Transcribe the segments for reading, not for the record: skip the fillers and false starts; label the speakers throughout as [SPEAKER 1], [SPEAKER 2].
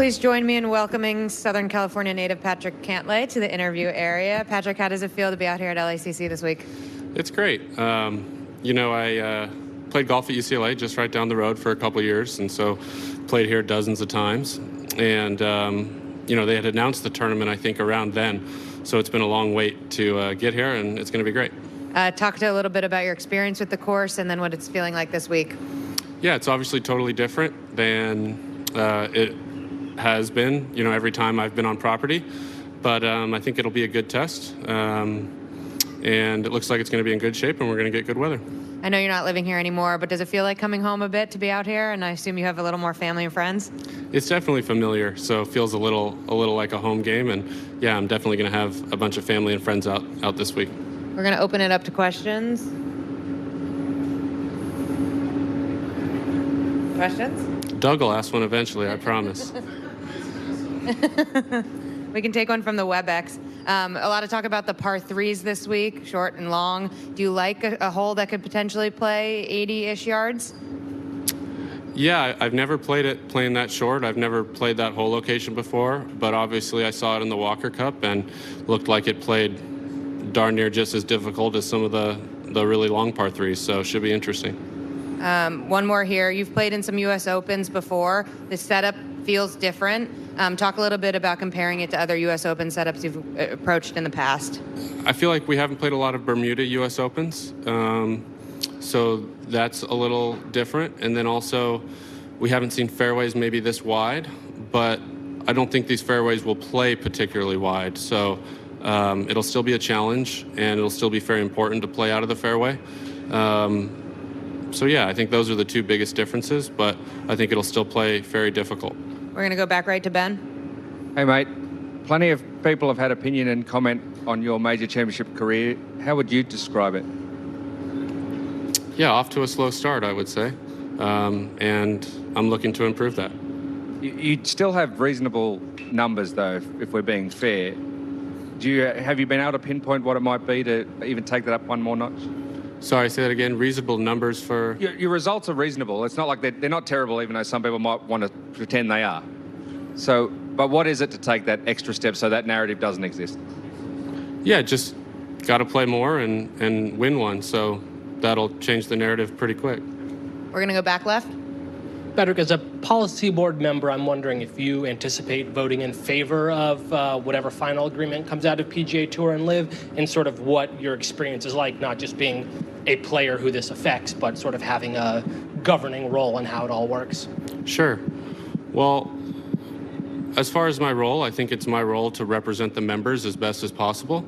[SPEAKER 1] Please join me in welcoming Southern California native Patrick Cantlay to the interview area. Patrick, how does it feel to be out here at LACC this week?
[SPEAKER 2] It's great. I played golf at UCLA just right down the road for a couple of years, and so played here dozens of times. And, they had announced the tournament, I think, around then. So it's been a long wait to get here, and it's going to be great.
[SPEAKER 1] Talk to a little bit about your experience with the course and then what it's feeling like this week.
[SPEAKER 2] Yeah, it's obviously totally different than it has been, every time I've been on property. But I think it'll be a good test. And it looks like it's going to be in good shape, and we're going to get good weather.
[SPEAKER 1] I know you're not living here anymore, but does it feel like coming home a bit to be out here? And I assume you have a little more family and friends?
[SPEAKER 2] It's definitely familiar, so it feels a little like a home game. And yeah, I'm definitely going to have a bunch of family and friends out this week.
[SPEAKER 1] We're going to open it up to questions. Questions?
[SPEAKER 2] Doug will ask one eventually, I promise.
[SPEAKER 1] We can take one from the WebEx. A lot of talk about the par threes this week, short and long. Do you like a hole that could potentially play 80-ish yards?
[SPEAKER 2] Yeah, I've never playing that short. I've never played that hole location before, but obviously I saw it in the Walker Cup and looked like it played darn near just as difficult as some of the really long par threes, so it should be interesting.
[SPEAKER 1] One more here. You've played in some U.S. Opens before. The setup feels different. Talk a little bit about comparing it to other U.S. Open setups you've approached in the past.
[SPEAKER 2] I feel like we haven't played a lot of Bermuda U.S. Opens, so that's a little different. And then also, we haven't seen fairways maybe this wide, but I don't think these fairways will play particularly wide. So it'll still be a challenge, and it'll still be very important to play out of the fairway. So yeah, I think those are the two biggest differences, but I think it'll still play very difficult.
[SPEAKER 1] We're going to go back right to Ben.
[SPEAKER 3] Hey, mate. Plenty of people have had opinion and comment on your major championship career. How would you describe it?
[SPEAKER 2] Yeah, off to a slow start, I would say. And I'm looking to improve that.
[SPEAKER 3] You still have reasonable numbers, though, if we're being fair. Have you been able to pinpoint what it might be to even take that up one more notch?
[SPEAKER 2] Sorry, say that again. Reasonable numbers for...
[SPEAKER 3] Your results are reasonable. It's not like they're not terrible, even though some people might want to pretend they are. So, but what is it to take that extra step so that narrative doesn't exist?
[SPEAKER 2] Yeah, just got to play more and win one. So that'll change the narrative pretty quick.
[SPEAKER 1] We're going to go back left.
[SPEAKER 4] Patrick, as a policy board member, I'm wondering if you anticipate voting in favor of whatever final agreement comes out of PGA Tour and LIV, and sort of what your experience is like, not just being a player who this affects, but sort of having a governing role in how it all works.
[SPEAKER 2] Sure. Well, as far as my role, I think it's my role to represent the members as best as possible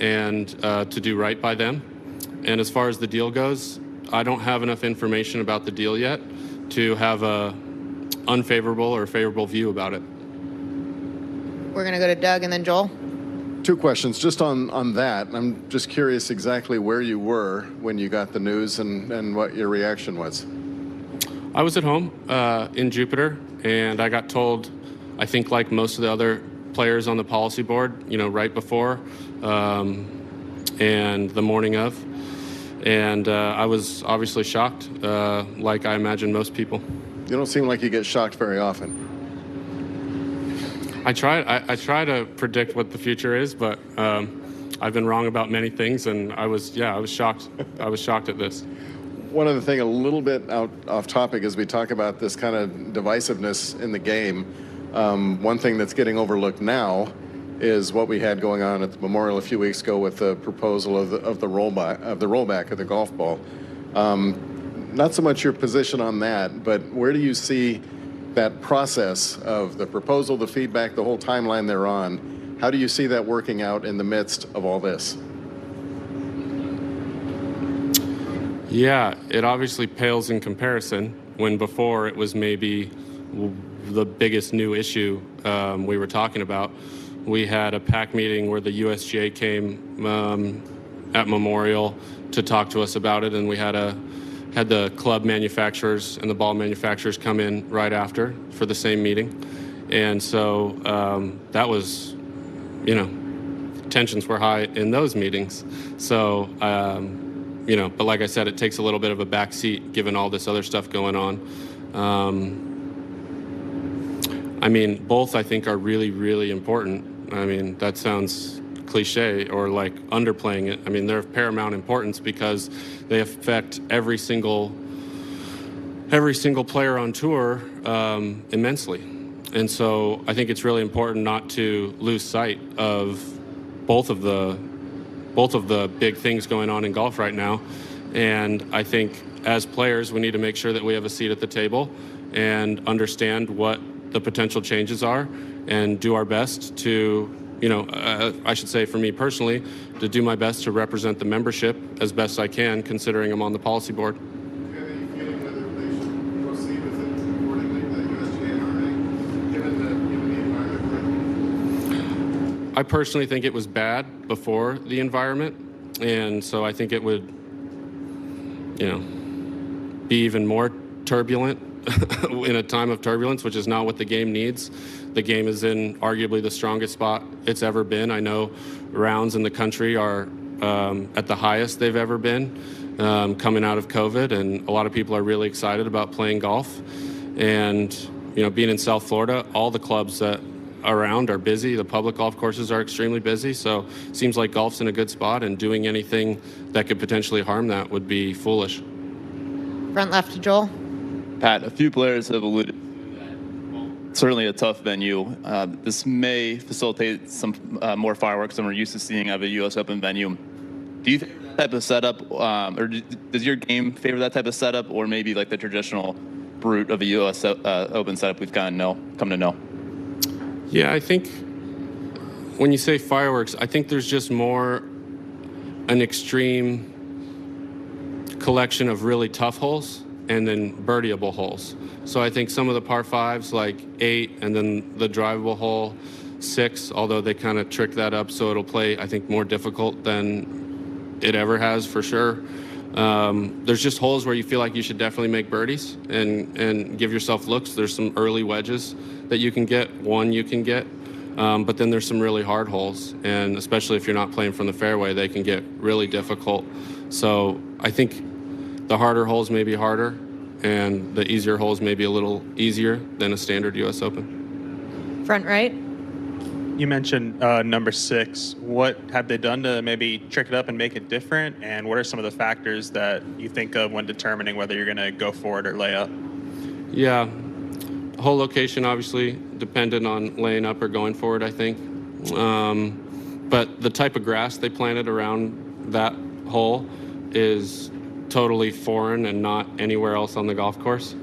[SPEAKER 2] and to do right by them. And as far as the deal goes, I don't have enough information about the deal yet to have a unfavorable or favorable view about it.
[SPEAKER 1] We're going to go to Doug and then Joel.
[SPEAKER 5] Two questions. Just on that, I'm just curious exactly where you were when you got the news and what your reaction was.
[SPEAKER 2] I was at home in Jupiter, and I got told, I think like most of the other players on the policy board, right before and the morning of. And I was obviously shocked, like I imagine most people.
[SPEAKER 5] You don't seem like you get shocked very often.
[SPEAKER 2] I try to predict what the future is, but I've been wrong about many things, and I was shocked. I was shocked at this.
[SPEAKER 5] One other thing, a little bit off topic, as we talk about this kind of divisiveness in the game. One thing that's getting overlooked now is what we had going on at the Memorial a few weeks ago with the proposal of the rollback of the golf ball. Not so much your position on that, but where do you see that process of the proposal, the feedback, the whole timeline they're on? How do you see that working out in the midst of all this?
[SPEAKER 2] Yeah, it obviously pales in comparison when before it was maybe the biggest new issue we were talking about. We had a PAC meeting where the USGA came at Memorial to talk to us about it, and we had the club manufacturers and the ball manufacturers come in right after for the same meeting. And so that was, tensions were high in those meetings. So, but like I said, it takes a little bit of a back seat given all this other stuff going on. I mean, both I think are really, really important. I mean, that sounds cliche or like underplaying it. I mean, they're of paramount importance because they affect every single player on tour immensely. And so I think it's really important not to lose sight of both of the big things going on in golf right now. And I think as players, we need to make sure that we have a seat at the table and understand what the potential changes are and do our best to, I should say for me personally, to do my best to represent the membership as best I can, considering I'm on the policy board.
[SPEAKER 5] Do you have any feeling whether they should proceed with it accordingly, the USGA and RA, given the environment?
[SPEAKER 2] I personally think it was bad before the environment, and so I think it would, be even more turbulent in a time of turbulence, which is not what the game needs. The game is in arguably the strongest spot it's ever been. I know rounds in the country are at the highest they've ever been coming out of COVID, and a lot of people are really excited about playing golf. And, being in South Florida, all the clubs that around are busy. The public golf courses are extremely busy. So it seems like golf's in a good spot, and doing anything that could potentially harm that would be foolish.
[SPEAKER 1] Front left to Joel.
[SPEAKER 6] Pat, a few players have alluded to certainly a tough venue. This may facilitate some more fireworks than we're used to seeing out of a U.S. Open venue. Do you think that type of setup, or does your game favor that type of setup, or maybe like the traditional brute of a U.S. Open setup we've come to know?
[SPEAKER 2] Yeah, I think when you say fireworks, I think there's just more an extreme collection of really tough holes and then birdieable holes. So I think some of the par fives, like 8, and then the drivable hole 6, although they kind of trick that up so it'll play, I think, more difficult than it ever has for sure. There's just holes where you feel like you should definitely make birdies and give yourself looks. There's some early wedges that you can get, one you can get, but then there's some really hard holes, and especially if you're not playing from the fairway, they can get really difficult. So I think the harder holes may be harder, and the easier holes may be a little easier than a standard U.S. Open.
[SPEAKER 1] Front right.
[SPEAKER 7] You mentioned number 6. What have they done to maybe trick it up and make it different? And what are some of the factors that you think of when determining whether you're going to go for it or lay up?
[SPEAKER 2] Yeah, hole location obviously dependent on laying up or going for it, I think. But the type of grass they planted around that hole is totally foreign and not anywhere else on the golf course.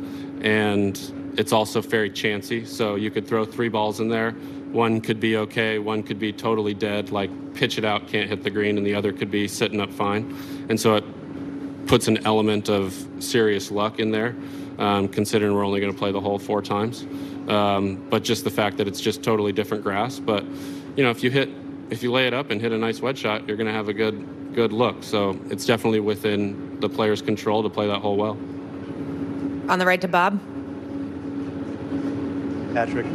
[SPEAKER 2] And it's also very chancy, so you could throw 3 balls in there. One could be okay, one could be totally dead, like pitch it out, can't hit the green, and the other could be sitting up fine. And so it puts an element of serious luck in there, considering we're only going to play the hole 4 times. But just the fact that it's just totally different grass. But, if you lay it up and hit a nice wedge shot, you're going to have a good look. So it's definitely within the player's control to play that hole well.
[SPEAKER 1] On the right to Bob.
[SPEAKER 8] Patrick,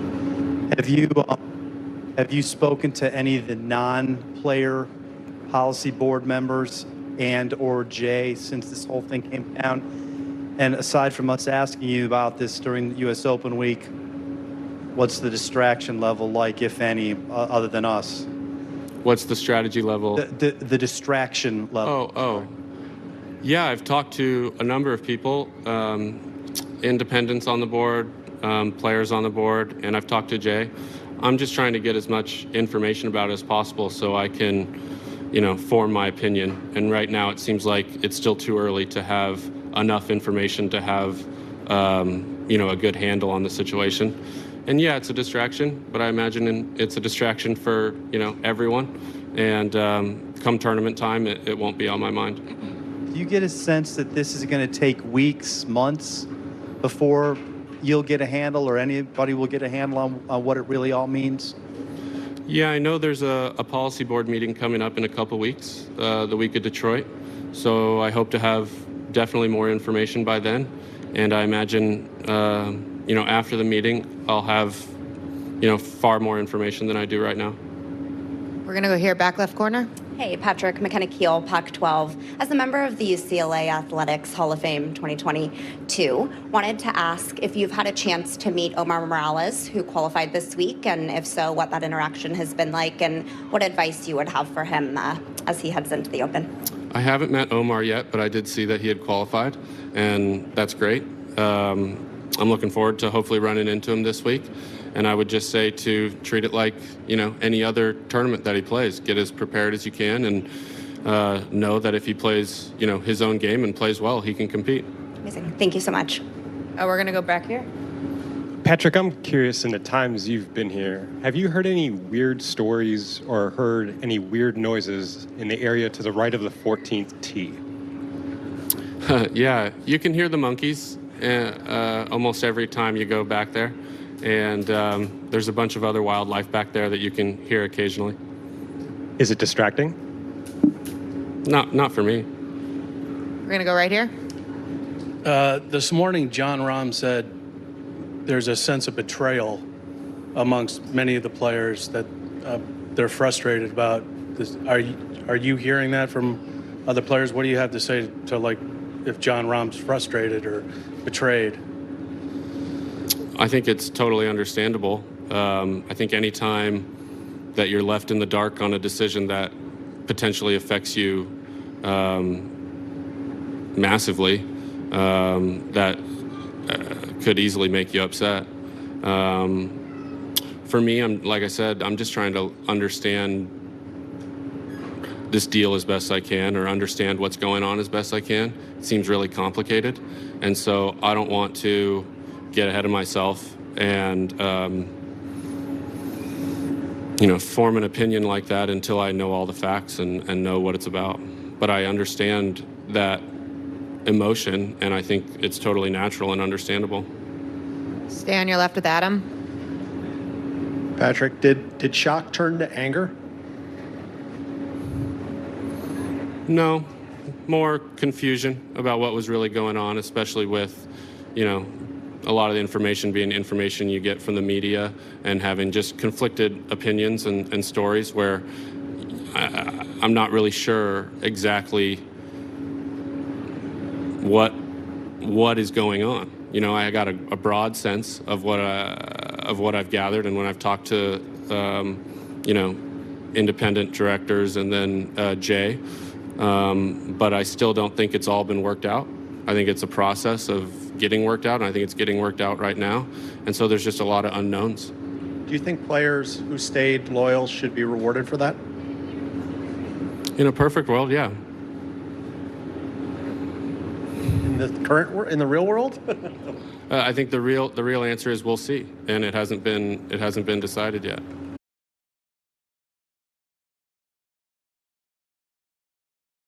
[SPEAKER 8] have you spoken to any of the non-player policy board members and or Jay since this whole thing came down? And aside from us asking you about this during the U.S. Open week, what's the distraction level like, if any, other than us?
[SPEAKER 2] What's the strategy level?
[SPEAKER 8] The distraction level.
[SPEAKER 2] Oh. Yeah, I've talked to a number of people, independents on the board, players on the board, and I've talked to Jay. I'm just trying to get as much information about it as possible so I can, form my opinion. And right now it seems like it's still too early to have enough information to have, a good handle on the situation. And yeah, it's a distraction, but I imagine it's a distraction for, everyone. And come tournament time, it won't be on my mind.
[SPEAKER 8] Do you get a sense that this is going to take weeks, months before you'll get a handle or anybody will get a handle on what it really all means?
[SPEAKER 2] Yeah, I know there's a policy board meeting coming up in a couple weeks, the week of Detroit. So I hope to have definitely more information by then. And I imagine, after the meeting, I'll have, far more information than I do right now.
[SPEAKER 1] We're going to go here, back left corner.
[SPEAKER 9] Hey, Patrick, McKenna Keel, Pac-12. As a member of the UCLA Athletics Hall of Fame 2022, wanted to ask if you've had a chance to meet Omar Morales, who qualified this week, and if so, what that interaction has been like, and what advice you would have for him as he heads into the Open.
[SPEAKER 2] I haven't met Omar yet, but I did see that he had qualified, and that's great. I'm looking forward to hopefully running into him this week. And I would just say to treat it like, any other tournament that he plays. Get as prepared as you can and know that if he plays, his own game and plays well, he can compete.
[SPEAKER 9] Amazing. Thank you so much.
[SPEAKER 1] We're going to go back here.
[SPEAKER 10] Patrick, I'm curious, in the times you've been here, have you heard any weird stories or heard any weird noises in the area to the right of the 14th tee?
[SPEAKER 2] Yeah, you can hear the monkeys almost every time you go back there. And there's a bunch of other wildlife back there that you can hear occasionally.
[SPEAKER 10] Is it distracting?
[SPEAKER 2] Not for me.
[SPEAKER 1] We're going to go right here.
[SPEAKER 11] This morning, John Rahm said there's a sense of betrayal amongst many of the players that they're frustrated about this. Are you hearing that from other players? What do you have to say to, like, if John Rahm's frustrated or betrayed?
[SPEAKER 2] I think it's totally understandable. I think any time that you're left in the dark on a decision that potentially affects you massively, that could easily make you upset. For me, like I said, I'm just trying to understand this deal as best I can, or understand what's going on as best I can. It seems really complicated, and so I don't want to get ahead of myself and form an opinion like that until I know all the facts and know what it's about. But I understand that emotion, and I think it's totally natural and understandable.
[SPEAKER 1] Stay on your left with Adam.
[SPEAKER 12] Patrick, did shock turn to anger?
[SPEAKER 2] No, more confusion about what was really going on, especially with, a lot of the information being information you get from the media and having just conflicted opinions and stories where I'm not really sure exactly what is going on. I got a broad sense of what I've gathered, and when I've talked to independent directors and then Jay, but I still don't think it's all been worked out. I think it's a process of getting worked out, and I think it's getting worked out right now. And so there's just a lot of unknowns.
[SPEAKER 12] Do you think players who stayed loyal should be rewarded for that?
[SPEAKER 2] In a perfect world, yeah.
[SPEAKER 12] In the real world?
[SPEAKER 2] I think the real answer is we'll see, and it hasn't been decided yet.